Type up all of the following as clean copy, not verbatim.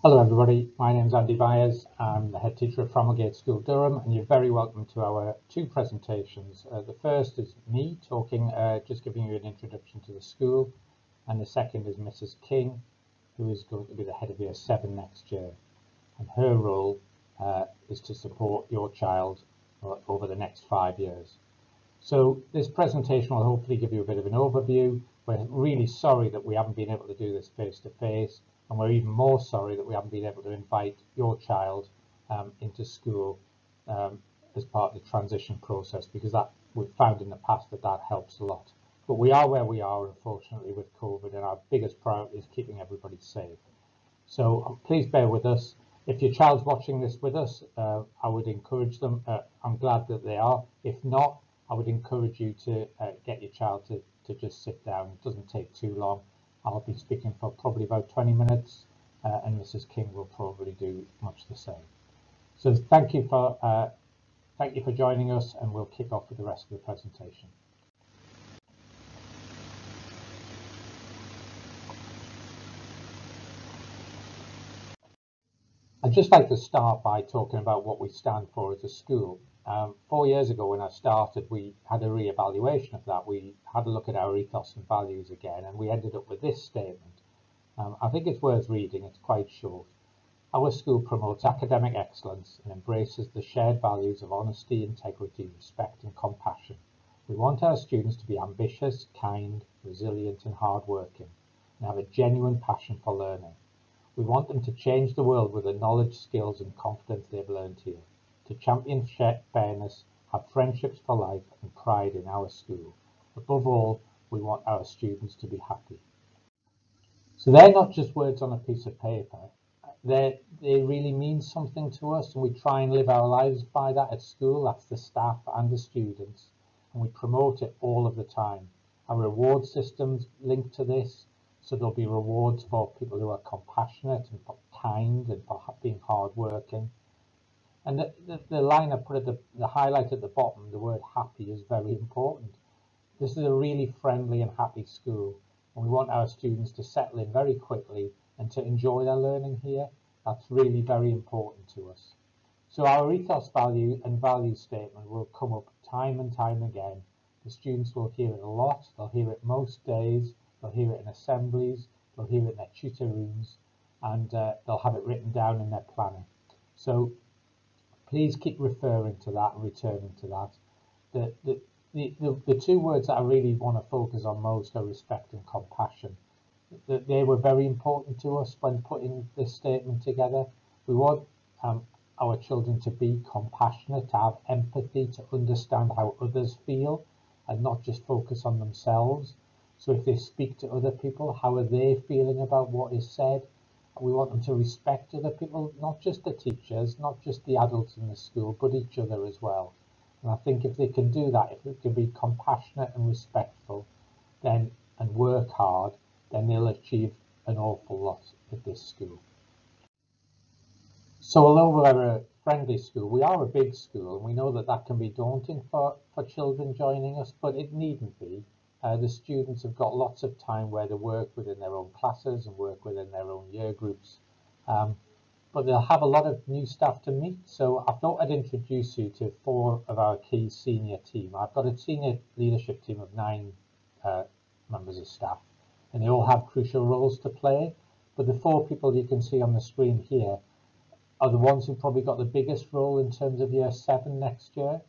Hello everybody, my name is Andy Byers. I'm the head teacher at Promulgate School Durham, and you're very welcome to our two presentations. The first is me talking, just giving you an introduction to the school, and the second is Mrs. King, who is going to be the head of Year 7 next year, and her role is to support your child over the next 5 years. So this presentation will hopefully give you a bit of an overview. We're really sorry that we haven't been able to do this face-to-face, and we're even more sorry that we haven't been able to invite your child into school as part of the transition process, because that we've found in the past that helps a lot. But we are where we are, unfortunately, with COVID, and our biggest priority is keeping everybody safe. So please bear with us. If your child's watching this with us, I would encourage them. I'm glad that they are. If not, I would encourage you to get your child to just sit down. It doesn't take too long. I'll be speaking for probably about 20 minutes, and Mrs. King will probably do much the same. So thank you for joining us, and we'll kick off with the rest of the presentation. I'd just like to start by talking about what we stand for as a school. 4 years ago when I started, we had a re-evaluation of that. We had a look at our ethos and values again, and we ended up with this statement. I think it's worth reading, it's quite short. Our school promotes academic excellence and embraces the shared values of honesty, integrity, respect and compassion. We want our students to be ambitious, kind, resilient and hardworking, and have a genuine passion for learning. We want them to change the world with the knowledge, skills and confidence they've learned here, to champion fairness, have friendships for life and pride in our school. Above all, we want our students to be happy. So they're not just words on a piece of paper. They really mean something to us, and we try and live our lives by that at school. That's the staff and the students, and we promote it all of the time. Our reward system's linked to this. So there'll be rewards for people who are compassionate and kind and for being hardworking. And the line I put at the highlight at the bottom, the word happy, is very important. This is a really friendly and happy school, and we want our students to settle in very quickly and to enjoy their learning here. That's really very important to us. So our ethos value and value statement will come up time and time again. The students will hear it a lot. They'll hear it most days. They'll hear it in assemblies, they'll hear it in their tutor rooms, and they'll have it written down in their planning. So please keep referring to that and returning to that. The two words that I really want to focus on most are respect and compassion. They were very important to us when putting this statement together. We want our children to be compassionate, to have empathy, to understand how others feel, and not just focus on themselves. So if they speak to other people, how are they feeling about what is said? We want them to respect other people, not just the teachers, not just the adults in the school, but each other as well. And I think if they can do that, if they can be compassionate and respectful, then and work hard, then they'll achieve an awful lot at this school. So although we're a friendly school, we are a big school, and we know that can be daunting for children joining us, but it needn't be. The students have got lots of time where they work within their own classes and work within their own year groups. But they'll have a lot of new staff to meet. So I thought I'd introduce you to 4 of our key senior team. I've got a senior leadership team of 9 members of staff, and they all have crucial roles to play. But the 4 people you can see on the screen here are the ones who've probably got the biggest role in terms of Year 7 next year.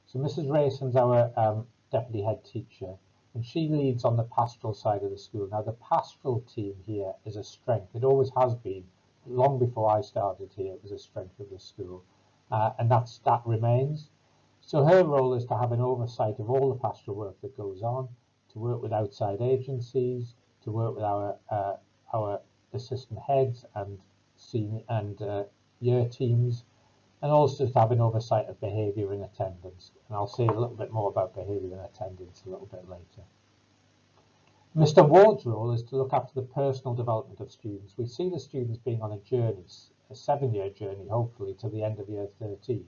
So Mrs. Rayson's our deputy head teacher, and she leads on the pastoral side of the school. Now the pastoral team here is a strength. It always has been. Long before I started here, it was a strength of the school, and that remains. So her role is to have an oversight of all the pastoral work that goes on, to work with outside agencies, to work with our assistant heads and senior and year teams, and also to have an oversight of behaviour and attendance. And I'll say a little bit more about behaviour and attendance a little bit later. Mr. Ward's role is to look after the personal development of students. We see the students being on a journey, a 7-year journey, hopefully, to the end of Year 13.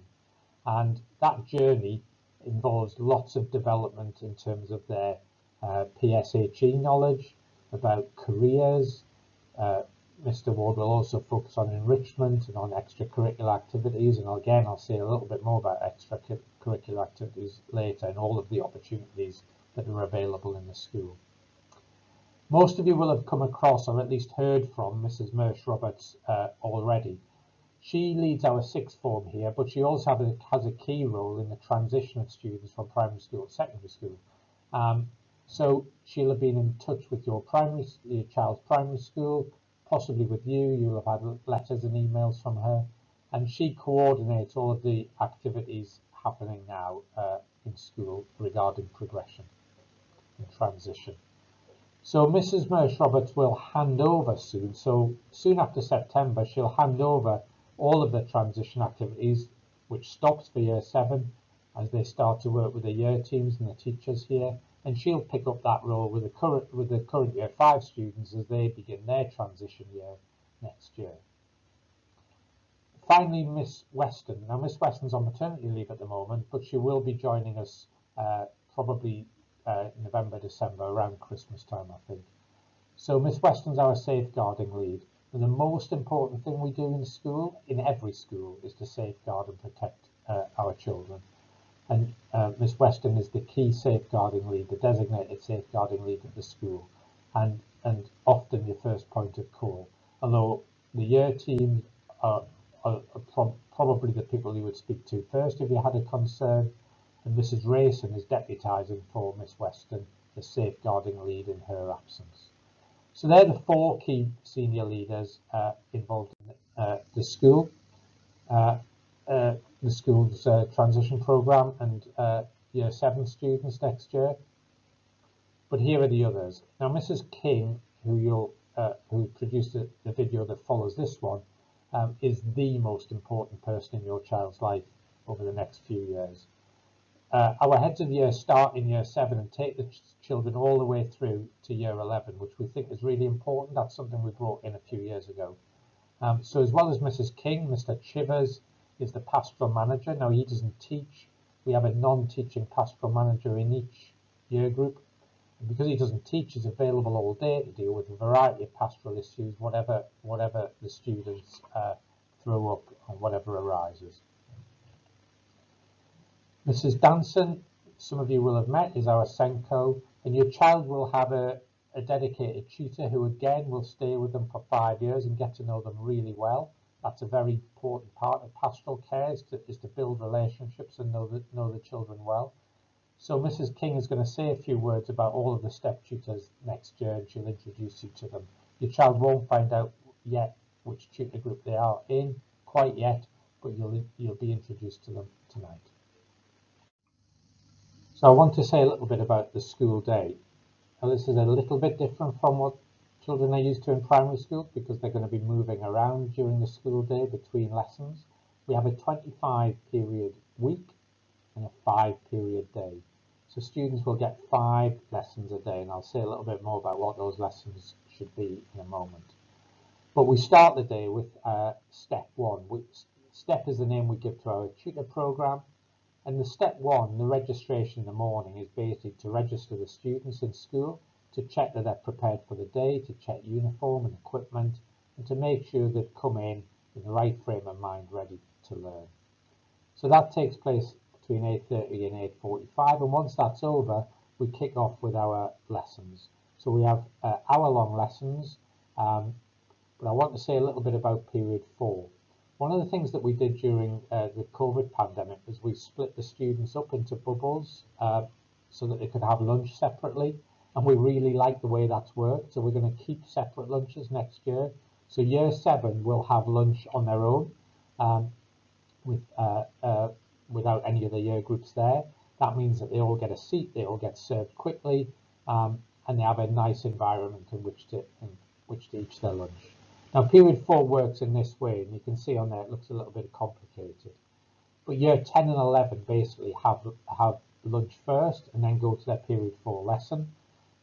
And that journey involves lots of development in terms of their PSHE knowledge, about careers, Mr. Mr. Ward will also focus on enrichment and on extracurricular activities, and again I'll say a little bit more about extracurricular activities later and all of the opportunities that are available in the school. Most of you will have come across or at least heard from Mrs. Mersh-Roberts already. She leads our sixth form here, but she also has a key role in the transition of students from primary school to secondary school. So she'll have been in touch with your child's primary school, possibly with you. You'll have had letters and emails from her, and she coordinates all of the activities happening now in school regarding progression and transition. So Mrs. Mersh-Roberts will hand over soon. So soon after September, she'll hand over all of the transition activities, which stops for year 7 as they start to work with the year teams and the teachers here. And she'll pick up that role with the current year 5 students as they begin their transition year next year. Finally, Miss Weston. Now, Miss Weston's on maternity leave at the moment, but she will be joining us probably November, December, around Christmas time, I think. So Miss Weston's our safeguarding lead. And the most important thing we do in school, in every school, is to safeguard and protect our children. And Miss Weston is the key safeguarding lead, the designated safeguarding lead at the school, and often your first point of call. Although the year team are probably the people you would speak to first if you had a concern, and Mrs. Rayson is deputising for Miss Weston, the safeguarding lead in her absence. So they're the 4 key senior leaders involved in the school. The school's transition programme and year 7 students next year. But here are the others. Now, Mrs. King, who produced the video that follows this one, is the most important person in your child's life over the next few years. Our heads of year start in year 7 and take the children all the way through to year 11, which we think is really important. That's something we brought in a few years ago. So as well as Mrs. King, Mr. Chivers is the pastoral manager. Now, he doesn't teach. We have a non-teaching pastoral manager in each year group. And because he doesn't teach, he's available all day to deal with a variety of pastoral issues, whatever the students throw up and whatever arises. Mrs. Danson, some of you will have met, is our Senko, and your child will have a dedicated tutor who again will stay with them for 5 years and get to know them really well. That's a very important part of pastoral care, is to build relationships and know the children well. So Mrs. King is going to say a few words about all of the step tutors next year, and she'll introduce you to them. Your child won't find out yet which tutor group they are in quite yet, but you'll be introduced to them tonight. So I want to say a little bit about the school day. Now, this is a little bit different from what children are used to in primary school because they're going to be moving around during the school day between lessons. We have a 25-period week and a 5-period day. So students will get 5 lessons a day, and I'll say a little bit more about what those lessons should be in a moment. But we start the day with step 1. Step is the name we give to our tutor program. And the step 1, the registration in the morning, is basically to register the students in school, to check that they're prepared for the day, to check uniform and equipment, and to make sure they've come in the right frame of mind, ready to learn. So that takes place between 8:30 and 8:45, and once that's over, we kick off with our lessons. So we have hour-long lessons, but I want to say a little bit about period 4. One of the things that we did during the COVID pandemic was we split the students up into bubbles so that they could have lunch separately. And we really like the way that's worked. So we're going to keep separate lunches next year. So year 7 will have lunch on their own without any of the year groups there. That means that they all get a seat, they all get served quickly, and they have a nice environment in which to eat their lunch. Now, period 4 works in this way, and you can see on there it looks a little bit complicated. But year 10 and 11 basically have lunch first and then go to their period 4 lesson.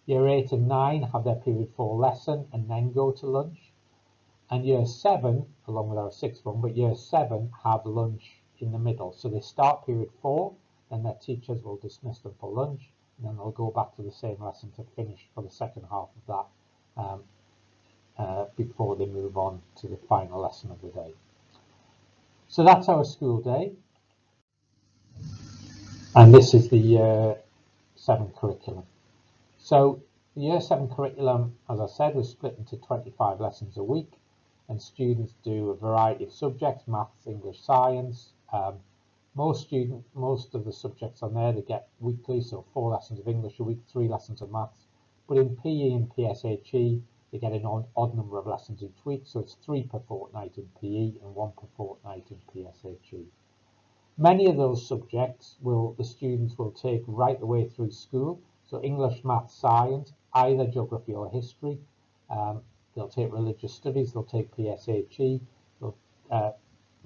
Year 8 and 9 have their period 4 lesson and then go to lunch. And year 7, along with our 6th one, but year 7 have lunch in the middle. So they start period 4, then their teachers will dismiss them for lunch, and then they'll go back to the same lesson to finish for the second half of that before they move on to the final lesson of the day. So that's our school day. And this is the Year 7 curriculum. So the Year 7 curriculum, as I said, was split into 25 lessons a week, and students do a variety of subjects: maths, English, science. Most of the subjects on there they get weekly, so 4 lessons of English a week, 3 lessons of maths. But in PE and PSHE, they get an odd number of lessons each week, so it's 3 per fortnight in PE and 1 per fortnight in PSHE. Many of those subjects the students will take right the way through school. So English, maths, science, either geography or history. They'll take religious studies, they'll take PSHE,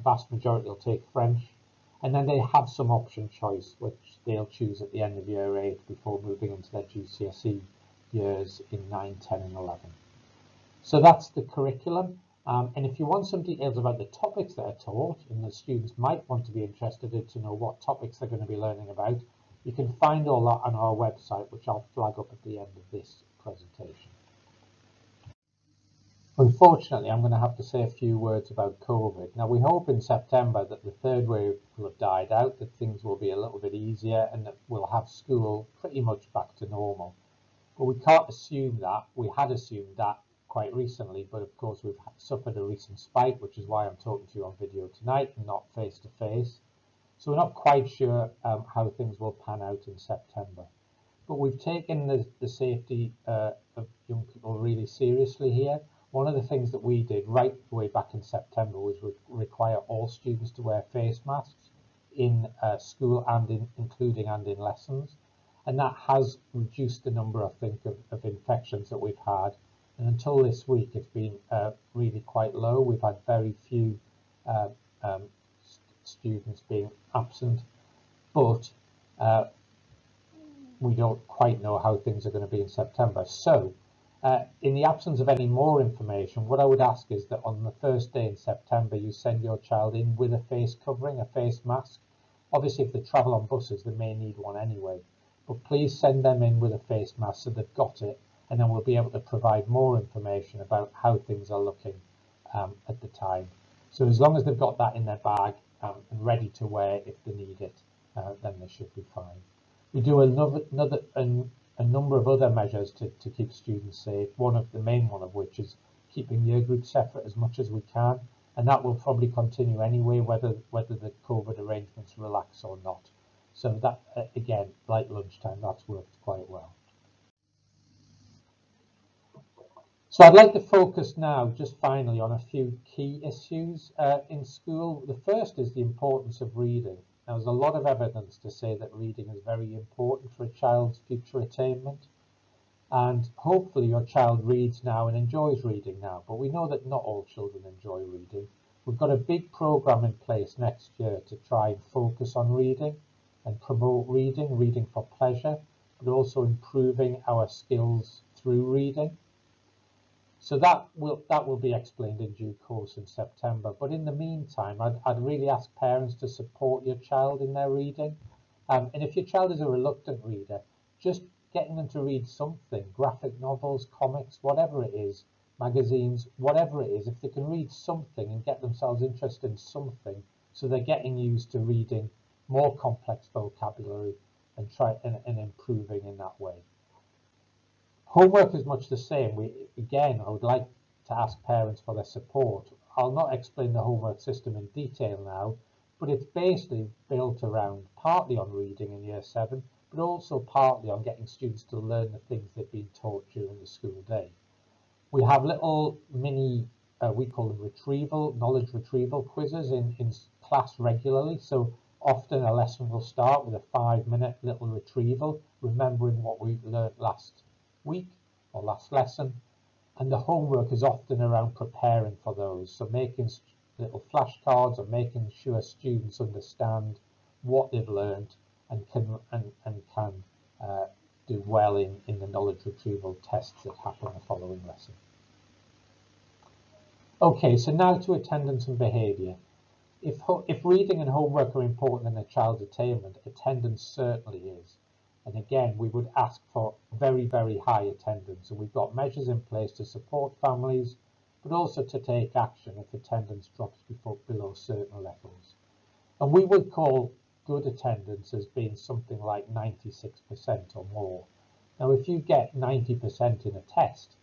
vast majority will take French. And then they have some option choice, which they'll choose at the end of year 8 before moving into their GCSE years in 9, 10 and 11. So that's the curriculum. And if you want some details about the topics that are taught, and the students might want to be interested in to know what topics they're going to be learning about, you can find all that on our website, which I'll flag up at the end of this presentation. Unfortunately, I'm going to have to say a few words about COVID. Now, we hope in September that the third wave will have died out, that things will be a little bit easier, and that we'll have school pretty much back to normal. But we can't assume that. We had assumed that quite recently, but of course we've suffered a recent spike, which is why I'm talking to you on video tonight and not face to face. So we're not quite sure how things will pan out in September. But we've taken the safety of young people really seriously here. One of the things that we did right way back in September was require all students to wear face masks in school and including in lessons. And that has reduced the number, I think, of infections that we've had. And until this week, it's been really quite low. We've had very few students being absent, but we don't quite know how things are going to be in September. So in the absence of any more information, what I would ask is that on the first day in September, you send your child in with a face covering, a face mask. Obviously, if they travel on buses, they may need one anyway. But please send them in with a face mask so they've got it, and then we'll be able to provide more information about how things are looking at the time. So as long as they've got that in their bag and ready to wear if they need it, then they should be fine. We do a number of other measures to keep students safe. The main one of which is keeping year groups separate as much as we can, and that will probably continue anyway, whether the COVID arrangements relax or not. So that, again, like lunchtime, that's worked quite well. So I'd like to focus now, just finally, on a few key issues in school. The first is the importance of reading. Now, there's a lot of evidence to say that reading is very important for a child's future attainment. And hopefully your child reads now and enjoys reading now. But we know that not all children enjoy reading. We've got a big programme in place next year to try and focus on reading and promote reading for pleasure, but also improving our skills through reading. So that will be explained in due course in September. But in the meantime, I'd really ask parents to support your child in their reading. And if your child is a reluctant reader, just getting them to read something, graphic novels, comics, whatever it is, magazines, whatever it is, if they can read something and get themselves interested in something, so they're getting used to reading more complex vocabulary and improving in that way. Homework is much the same. I would like to ask parents for their support. I'll not explain the homework system in detail now, but it's basically built around partly on reading in year 7, but also partly on getting students to learn the things they've been taught during the school day. We have little mini, we call them knowledge retrieval quizzes in class regularly. So often a lesson will start with a 5-minute little retrieval, remembering what we learned last week or last lesson, and the homework is often around preparing for those, so making little flashcards and making sure students understand what they've learned and can do well in the knowledge retrieval tests that happen the following lesson. Okay, so now to attendance and behaviour. If reading and homework are important in a child's attainment, attendance certainly is. And again, we would ask for very, very high attendance. And we've got measures in place to support families but also to take action if attendance drops below certain levels. And we would call good attendance as being something like 96% or more. Now, if you get 90% in a test,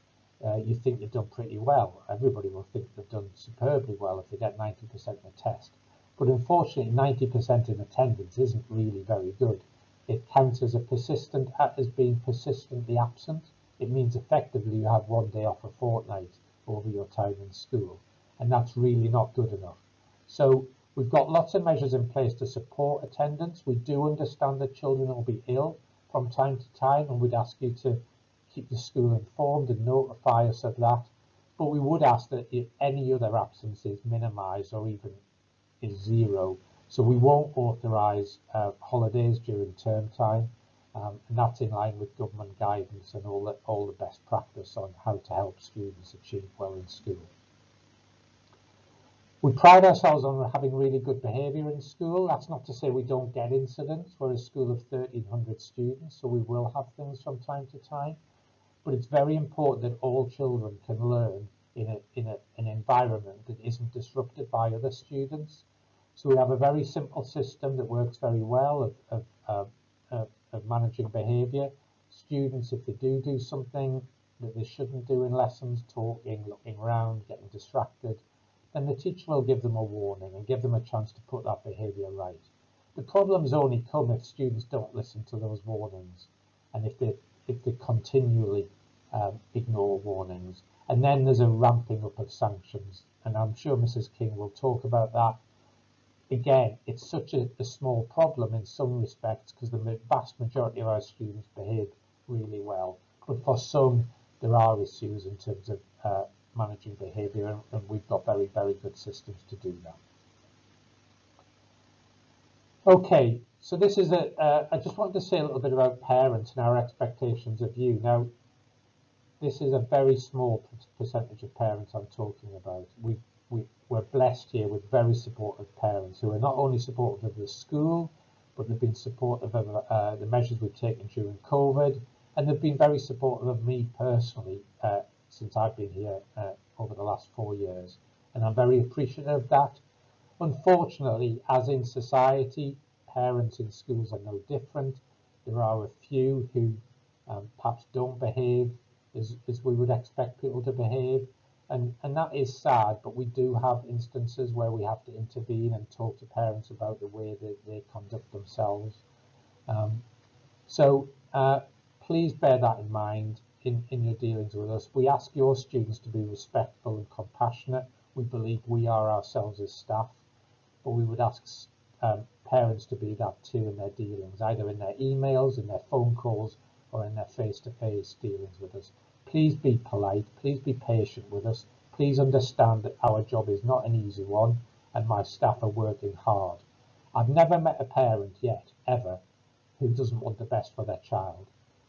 you think you've done pretty well. Everybody will think they've done superbly well if they get 90% in a test. But unfortunately, 90% in attendance isn't really very good. It counts as being persistently absent. It means effectively you have one day off a fortnight over your time in school, and that's really not good enough. So we've got lots of measures in place to support attendance. We do understand that children will be ill from time to time, and we'd ask you to keep the school informed and notify us of that. But we would ask that if any other absence is minimised or even is zero. So we won't authorise holidays during term time, and that's in line with government guidance and all the best practice on how to help students achieve well in school. We pride ourselves on having really good behaviour in school. That's not to say we don't get incidents. We're a school of 1,300 students, so we will have things from time to time. But it's very important that all children can learn in an environment that isn't disrupted by other students. So we have a very simple system that works very well of managing behaviour. Students, if they do something that they shouldn't do in lessons, talking, looking around, getting distracted, then the teacher will give them a warning and give them a chance to put that behaviour right. The problems only come if students don't listen to those warnings, and if they continually ignore warnings. And then there's a ramping up of sanctions, and I'm sure Mrs. King will talk about that. Again, it's such a small problem in some respects because the vast majority of our students behave really well, but for some there are issues in terms of managing behaviour, and we've got very, very good systems to do that. Okay, so this is I just wanted to say a little bit about parents and our expectations of you. Now, this is a very small percentage of parents I'm talking about. We're blessed here with very supportive parents who are not only supportive of the school, but they've been supportive of the measures we've taken during COVID, and they've been very supportive of me personally since I've been here over the last 4 years, and I'm very appreciative of that. Unfortunately, as in society, parents in schools are no different. There are a few who perhaps don't behave as we would expect people to behave, and that is sad, but we do have instances where we have to intervene and talk to parents about the way that they conduct themselves. So please bear that in mind in your dealings with us. We ask your students to be respectful and compassionate. We believe we are ourselves as staff, but we would ask parents to be that too in their dealings, either in their emails, in their phone calls, or in their face-to-face dealings with us. Please be polite, please be patient with us. Please understand that our job is not an easy one, and my staff are working hard. I've never met a parent yet, ever, who doesn't want the best for their child,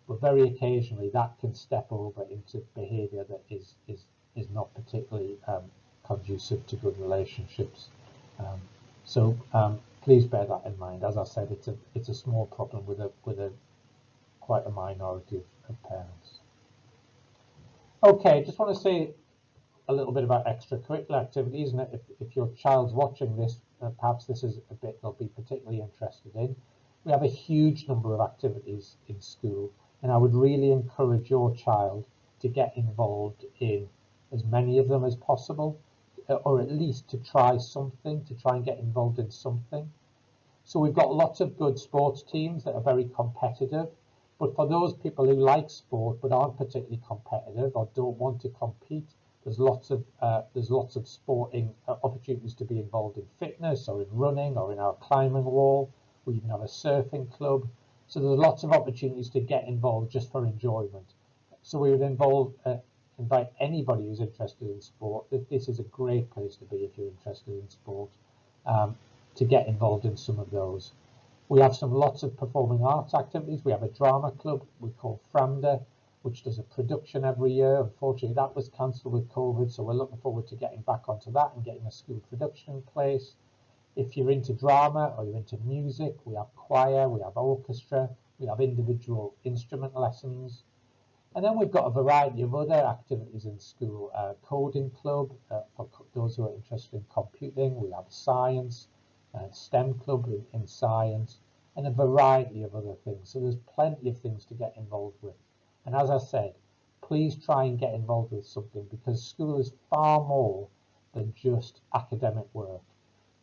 but very occasionally that can step over into behaviour that is not particularly conducive to good relationships. So please bear that in mind. As I said, it's a small problem with quite a minority of parents. Okay, just want to say a little bit about extracurricular activities, and if your child's watching this, perhaps this is a bit they'll be particularly interested in. We have a huge number of activities in school, and I would really encourage your child to get involved in as many of them as possible, or at least to try something, to try and get involved in something. So we've got lots of good sports teams that are very competitive, but for those people who like sport but aren't particularly competitive or don't want to compete, there's lots of sporting opportunities to be involved in fitness or in running or in our climbing wall. We even have a surfing club. So there's lots of opportunities to get involved just for enjoyment. So we would invite anybody who's interested in sport. This is a great place to be if you're interested in sport, to get involved in some of those. We have lots of performing arts activities. We have a drama club we call Framda, which does a production every year. Unfortunately, that was cancelled with COVID, so we're looking forward to getting back onto that and getting a school production in place. If you're into drama or you're into music, we have choir, we have orchestra, we have individual instrument lessons. And then we've got a variety of other activities in school. Coding club for those who are interested in computing. We have science, STEM club in science, and a variety of other things. So there's plenty of things to get involved with. And as I said, please try and get involved with something, because school is far more than just academic work.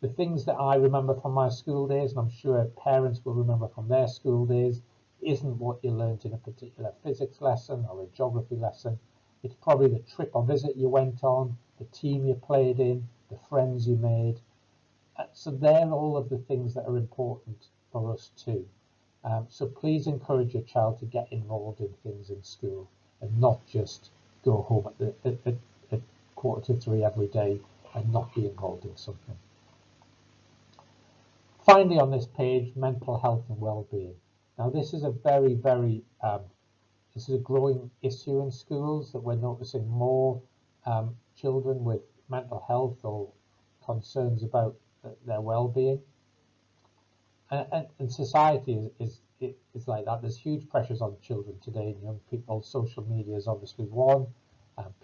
The things that I remember from my school days, and I'm sure parents will remember from their school days, isn't what you learned in a particular physics lesson or a geography lesson. It's probably the trip or visit you went on, the team you played in, the friends you made. So they're all of the things that are important for us too. So please encourage your child to get involved in things in school and not just go home at 2:45 every day and not be involved in something. Finally, on this page, mental health and well-being. Now, this is a very, this is a growing issue in schools, that we're noticing more children with mental health or concerns about their well-being. And society is like that. There's huge pressures on children today and young people. Social media is obviously one.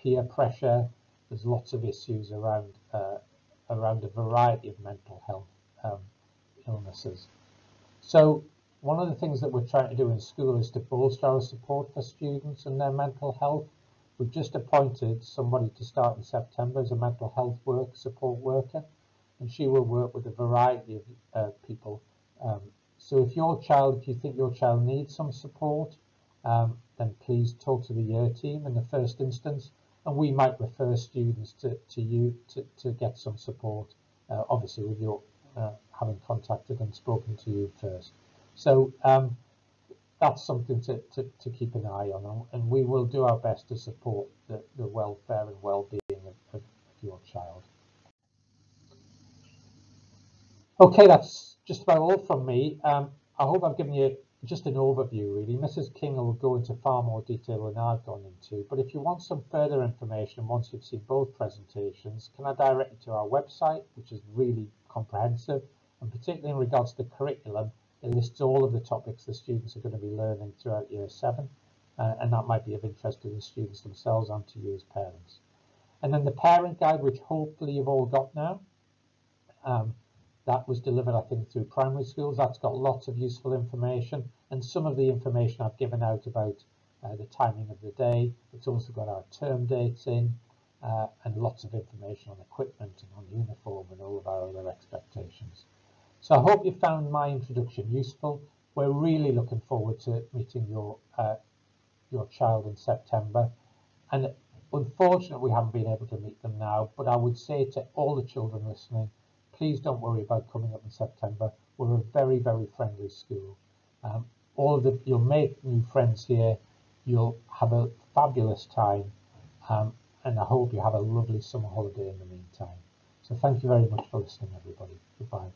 Peer pressure. There's lots of issues around a variety of mental health illnesses. So one of the things that we're trying to do in school is to bolster our support for students and their mental health. We've just appointed somebody to start in September as a mental health support worker, and she will work with a variety of people. So if you think your child needs some support, then please talk to the year team in the first instance, and we might refer students to you to get some support, obviously with your having contacted and spoken to you first. So that's something to keep an eye on, and we will do our best to support the welfare and well-being of your child. Okay, that's just about all from me. I hope I've given you just an overview, really. Mrs. King will go into far more detail than I've gone into, but if you want some further information once you've seen both presentations, can I direct you to our website, which is really comprehensive, and particularly in regards to the curriculum, it lists all of the topics the students are going to be learning throughout Year 7, and that might be of interest to the students themselves and to you as parents. And then the parent guide, which hopefully you've all got now, that was delivered, I think, through primary schools. That's got lots of useful information, and some of the information I've given out about the timing of the day. It's also got our term dates in, and lots of information on equipment and on uniform and all of our other expectations. So I hope you found my introduction useful. We're really looking forward to meeting your child in September, and unfortunately we haven't been able to meet them now, but I would say to all the children listening, please don't worry about coming up in September. We're a very, very friendly school. You'll make new friends here. You'll have a fabulous time, and I hope you have a lovely summer holiday in the meantime. So thank you very much for listening, everybody. Goodbye.